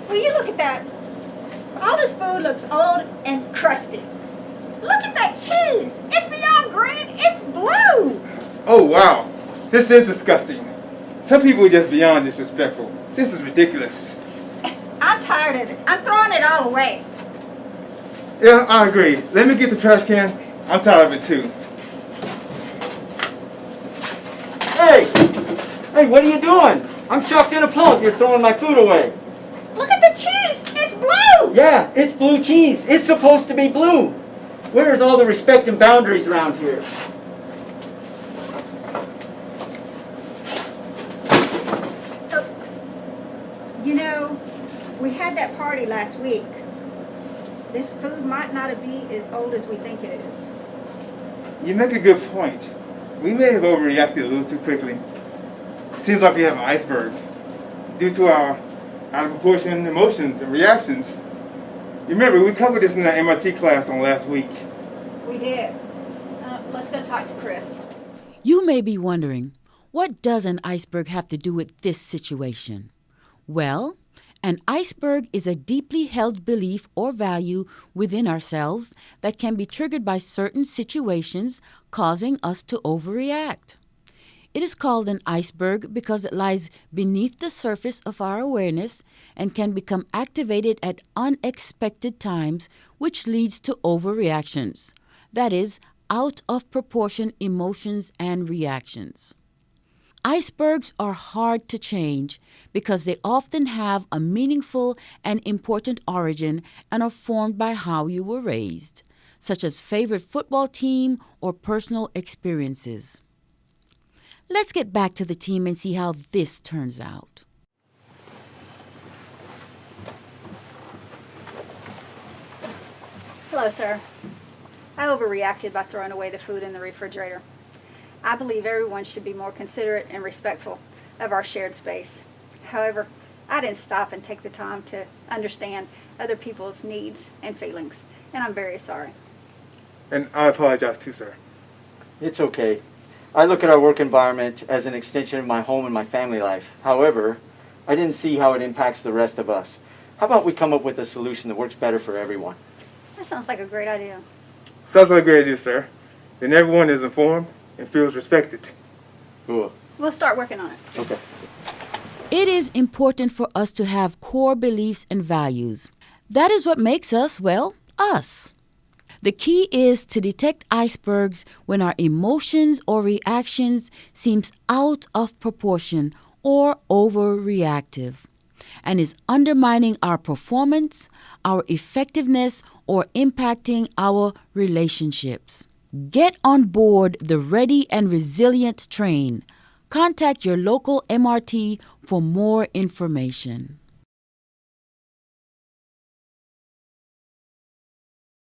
Will you look at that? All this food looks old and crusty. Look at that cheese. It's beyond green. It's blue. Oh, wow. This is disgusting. Some people are just beyond disrespectful. This is ridiculous. I'm tired of it. I'm throwing it all away. Yeah, I agree. Let me get the trash can. I'm tired of it too. Hey! Hey, what are you doing? I'm shocked and appalled you're throwing my food away. Look at the cheese. It's blue. Yeah, it's blue cheese. It's supposed to be blue. Where's all the respect and boundaries around here? You know, we had that party last week. This food might not be as old as we think it is. You make a good point. We may have overreacted a little too quickly. Seems like we have an iceberg due to our out of proportion emotions and reactions. You remember, we covered this in our MIT class on last week. We did. Let's go talk to Chris. You may be wondering, what does an iceberg have to do with this situation? Well, an iceberg is a deeply held belief or value within ourselves that can be triggered by certain situations, causing us to overreact. It is called an iceberg because it lies beneath the surface of our awareness and can become activated at unexpected times, which leads to overreactions. That is, out of proportion emotions and reactions. Icebergs are hard to change because they often have a meaningful and important origin and are formed by how you were raised, such as favorite football team or personal experiences. Let's get back to the team and see how this turns out. Hello, sir. I overreacted by throwing away the food in the refrigerator. I believe everyone should be more considerate and respectful of our shared space. However, I didn't stop and take the time to understand other people's needs and feelings, and I'm very sorry. And I apologize too, sir. It's okay. I look at our work environment as an extension of my home and my family life. However, I didn't see how it impacts the rest of us. How about we come up with a solution that works better for everyone? That sounds like a great idea. Sounds like a great idea, sir. Then everyone is informed and feels respected. Cool. We'll start working on it. Okay. It is important for us to have core beliefs and values. That is what makes us, well, us. The key is to detect icebergs when our emotions or reactions seems out of proportion or overreactive and is undermining our performance, our effectiveness, or impacting our relationships. Get on board the Ready and Resilient train. Contact your local MRT for more information.